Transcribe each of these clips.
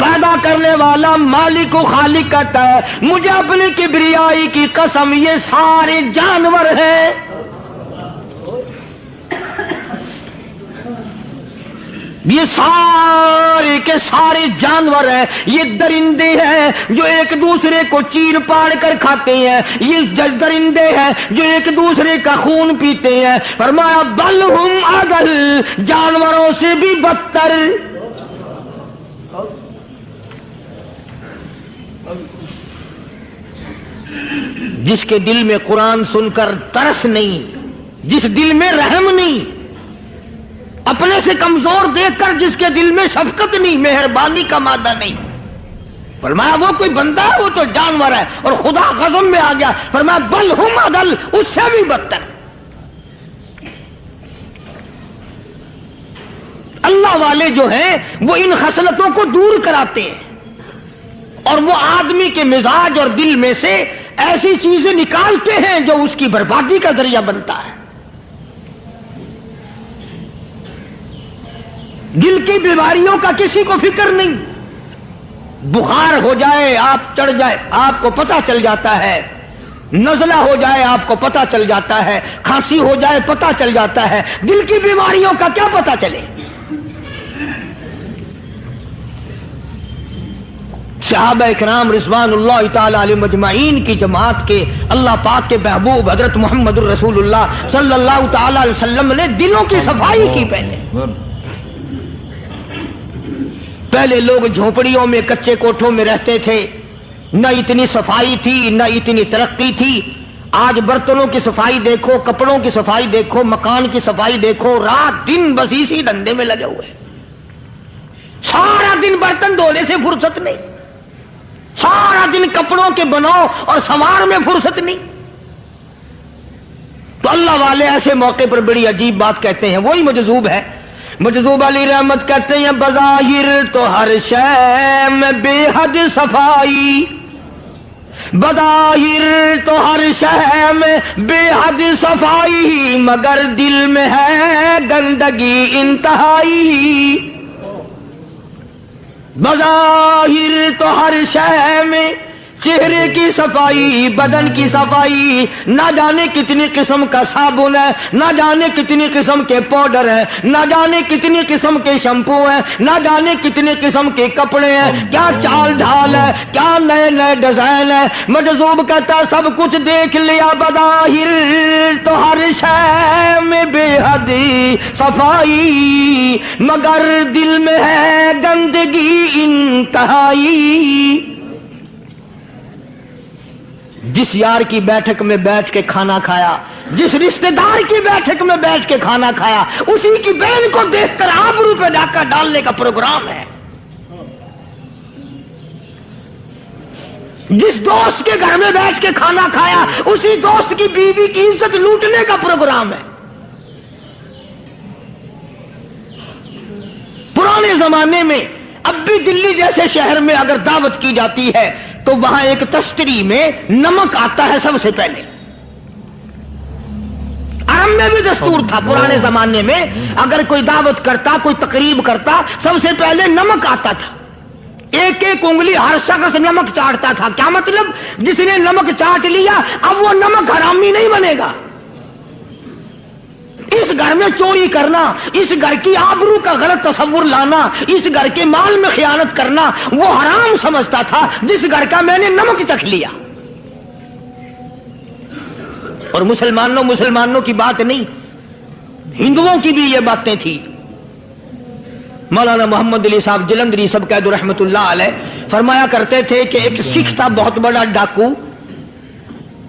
پیدا کرنے والا مالک و خالق کہتا ہے مجھے اپنی کبریائی کی قسم یہ سارے جانور ہیں، یہ سارے کے سارے جانور ہیں، یہ درندے ہیں جو ایک دوسرے کو چیر پاڑ کر کھاتے ہیں، یہ درندے ہیں جو ایک دوسرے کا خون پیتے ہیں۔ فرمایا بل ہم اضل، جانوروں سے بھی بدتر۔ جس کے دل میں قرآن سن کر ترس نہیں، جس دل میں رحم نہیں، اپنے سے کمزور دیکھ کر جس کے دل میں شفقت نہیں، مہربانی کا مادہ نہیں، فرمایا وہ کوئی بندہ ہے، وہ تو جانور ہے۔ اور خدا غضب میں آ گیا، فرمایا بل ہم اضل، اس سے بھی بدتر۔ اللہ والے جو ہیں وہ ان خصلتوں کو دور کراتے ہیں، اور وہ آدمی کے مزاج اور دل میں سے ایسی چیزیں نکالتے ہیں جو اس کی بربادی کا ذریعہ بنتا ہے۔ دل کی بیماریوں کا کسی کو فکر نہیں، بخار ہو جائے آپ چڑھ جائے آپ کو پتہ چل جاتا ہے، نزلہ ہو جائے آپ کو پتہ چل جاتا ہے، کھانسی ہو جائے پتہ چل جاتا ہے، دل کی بیماریوں کا کیا پتہ چلے؟ صحابہ کرام رضوان اللہ تعالی علیہم اجمعین کی جماعت کے اللہ پاک کے محبوب حضرت محمد الرسول اللہ صلی اللہ تعالی علیہ وسلم نے دلوں کی صفائی کی۔ پہلے لوگ جھونپڑیوں میں کچے کوٹھوں میں رہتے تھے، نہ اتنی صفائی تھی نہ اتنی ترقی تھی۔ آج برتنوں کی صفائی دیکھو، کپڑوں کی صفائی دیکھو، مکان کی صفائی دیکھو، رات دن بس اسی دھندے میں لگے ہوئے، سارا دن برتن دھونے سے فرصت نہیں، سارا دن کپڑوں کے بناؤ اور سنوار میں فرصت نہیں۔ تو اللہ والے ایسے موقع پر بڑی عجیب بات کہتے ہیں، وہی مجذوب ہے، مجذوب علی رحمت کہتے ہیں بظاہر تو ہر شے میں بے حد صفائی، بظاہر تو ہر شے میں بے حد صفائی، مگر دل میں ہے گندگی انتہائی۔ بظاہر تو ہر شے میں چہرے کی صفائی، بدن کی صفائی، نہ جانے کتنی قسم کا صابن ہے، نہ جانے کتنی قسم کے پاؤڈر ہیں، نہ جانے کتنی قسم کے شیمپو ہیں، نہ جانے کتنی قسم کے کپڑے ہیں، کیا چال ڈھال ہے، کیا نئے نئے ڈیزائن ہے۔ مجذوب کہتا سب کچھ دیکھ لیا، بظاہر تو ہر شے میں بے حد صفائی، مگر دل میں ہے گندگی انتہائی۔ جس یار کی بیٹھک میں بیٹھ کے کھانا کھایا، جس رشتہ دار کی بیٹھک میں بیٹھ کے کھانا کھایا، اسی کی بہن کو دیکھ کر آبرو پہ ڈاکہ ڈالنے کا پروگرام ہے۔ جس دوست کے گھر میں بیٹھ کے کھانا کھایا، اسی دوست کی بیوی کی عزت لوٹنے کا پروگرام ہے۔ پرانے زمانے میں اب بھی دلی جیسے شہر میں اگر دعوت کی جاتی ہے تو وہاں ایک تشتری میں نمک آتا ہے سب سے پہلے۔ عرب میں بھی دستور تھا پرانے زمانے میں، اگر کوئی دعوت کرتا، کوئی تقریب کرتا، سب سے پہلے نمک آتا تھا۔ ایک ایک انگلی ہر شخص نمک چاٹتا تھا۔ کیا مطلب؟ جس نے نمک چاٹ لیا اب وہ نمک حرامی نہیں بنے گا۔ اس گھر میں چوری کرنا، اس گھر کی آبرو کا غلط تصور لانا، اس گھر کے مال میں خیانت کرنا وہ حرام سمجھتا تھا جس گھر کا میں نے نمک چکھ لیا۔ اور مسلمانوں کی بات نہیں، ہندوؤں کی بھی یہ باتیں تھی۔ مولانا محمد علی صاحب جلندری سب قید رحمت اللہ علیہ فرمایا کرتے تھے کہ ایک سکھ تھا بہت بڑا ڈاکو،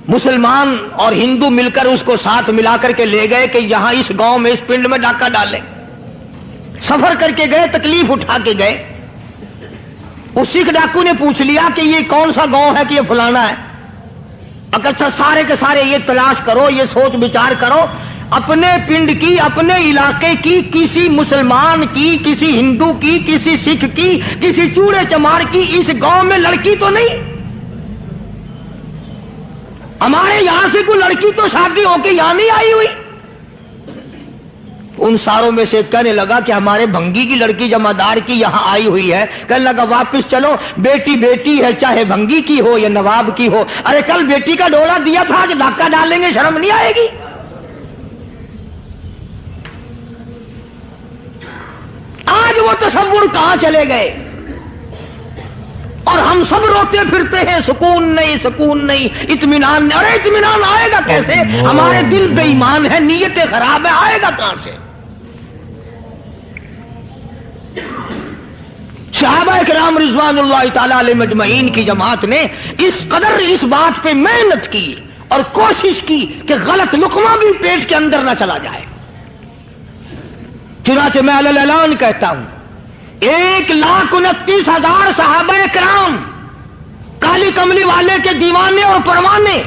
مسلمان اور ہندو مل کر اس کو ساتھ ملا کر کے لے گئے کہ یہاں اس گاؤں میں اس پنڈ میں ڈاکہ ڈالیں۔ سفر کر کے گئے، تکلیف اٹھا کے گئے۔ اس سکھ ڈاکو نے پوچھ لیا کہ یہ کون سا گاؤں ہے کہ یہ فلانا ہے۔ اچھا سارے کے سارے یہ تلاش کرو، یہ سوچ بچار کرو، اپنے پنڈ کی، اپنے علاقے کی، کسی مسلمان کی، کسی ہندو کی، کسی سکھ کی، کسی چوڑے چمار کی اس گاؤں میں لڑکی تو نہیں؟ ہمارے یہاں سے کوئی لڑکی تو شادی ہو کے یہاں نہیں آئی ہوئی۔ ان ساروں میں سے کہنے لگا کہ ہمارے بھنگی کی لڑکی جمعدار کی یہاں آئی ہوئی ہے. کہنے لگا واپس چلو, بیٹی بیٹی ہے چاہے بھنگی کی ہو یا نواب کی ہو. ارے کل بیٹی کا ڈولا دیا تھا, آج دھکا ڈال لیں گے, شرم نہیں آئے گی؟ آج وہ تصور کہاں چلے گئے؟ اور ہم سب روتے پھرتے ہیں, سکون نہیں سکون نہیں, اطمینان نہیں. ارے اطمینان آئے گا کیسے؟ ہمارے دل بے ایمان ہے, نیتیں خراب ہے, آئے گا کہاں سے؟ صحابہ کرام رضوان اللہ تعالی علیہ مجمعین کی جماعت نے اس قدر اس بات پہ محنت کی اور کوشش کی کہ غلط لقمہ بھی پیٹ کے اندر نہ چلا جائے. چنانچہ میں علی الاعلان کہتا ہوں, 1,29,000 صحابہ کرام کالی کملی والے کے دیوانے اور پروانے,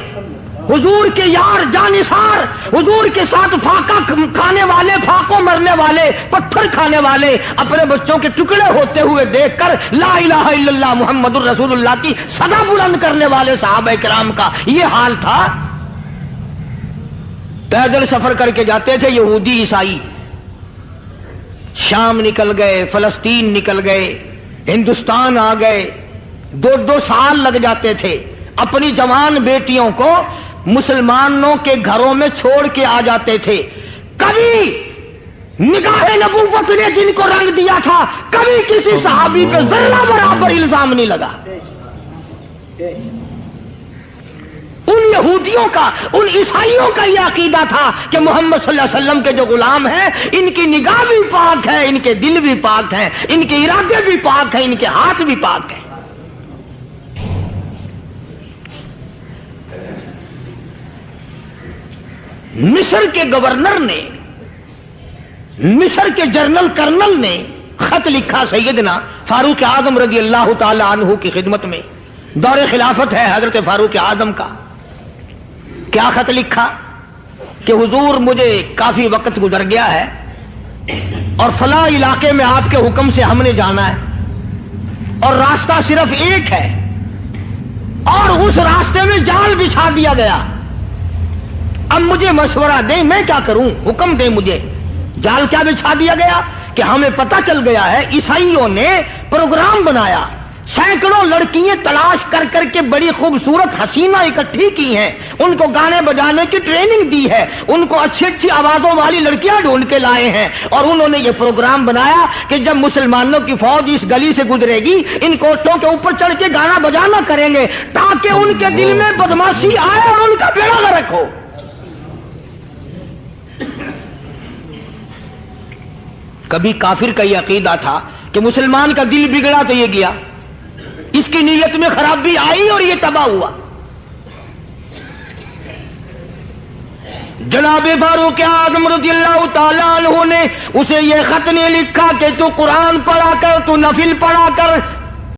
حضور کے یار جانثار, حضور کے ساتھ فاقہ کھانے والے, فاقوں مرنے والے, پتھر کھانے والے, اپنے بچوں کے ٹکڑے ہوتے ہوئے دیکھ کر لا الہ الا اللہ محمد الرسول اللہ کی صدا بلند کرنے والے صحابہ کرام کا یہ حال تھا. پیدل سفر کر کے جاتے تھے یہودی عیسائی, شام نکل گئے, فلسطین نکل گئے, ہندوستان آ گئے, 2 سال لگ جاتے تھے. اپنی جوان بیٹیوں کو مسلمانوں کے گھروں میں چھوڑ کے آ جاتے تھے. کبھی نگاہ نبوت نے جن کو رنگ دیا تھا, کبھی کسی صحابی پہ ذرہ برابر الزام نہیں لگا. ان یہودیوں کا, ان عیسائیوں کا یہ عقیدہ تھا کہ محمد صلی اللہ علیہ وسلم کے جو غلام ہیں ان کی نگاہ بھی پاک ہے, ان کے دل بھی پاک ہیں, ان کے ارادے بھی پاک ہیں, ان کے ہاتھ بھی پاک ہیں. مصر کے گورنر نے, مصر کے جنرل کرنل نے خط لکھا سیدنا فاروق اعظم رضی اللہ تعالی عنہ کی خدمت میں. دور خلافت ہے حضرت فاروق اعظم کا. کیا خط لکھا کہ حضور مجھے کافی وقت گزر گیا ہے اور فلاں علاقے میں آپ کے حکم سے ہم نے جانا ہے اور راستہ صرف ایک ہے اور اس راستے میں جال بچھا دیا گیا. اب مجھے مشورہ دیں میں کیا کروں, حکم دیں مجھے. جال کیا بچھا دیا گیا کہ ہمیں پتہ چل گیا ہے عیسائیوں نے پروگرام بنایا, سینکڑوں لڑکیاں تلاش کر کر کے بڑی خوبصورت حسینہ اکٹھی کی ہیں, ان کو گانے بجانے کی ٹریننگ دی ہے, ان کو اچھی اچھی آوازوں والی لڑکیاں ڈھونڈ کے لائے ہیں اور انہوں نے یہ پروگرام بنایا کہ جب مسلمانوں کی فوج اس گلی سے گزرے گی ان کوٹوں کے اوپر چڑھ کے گانا بجانا کریں گے تاکہ ان کے دل میں بدماشی آئے اور ان کا بیڑا غرق ہو. کبھی کافر کا یہ عقیدہ تھا کہ مسلمان کا دل بگڑا تو یہ گیا, اس کی نیت میں خرابی آئی اور یہ تباہ ہوا. جناب فاروق اعظم رضی اللہ تعالیٰ عنہ نے اسے یہ خط نہیں لکھا کہ تو قرآن پڑھا کر, تو نفل پڑھا کر,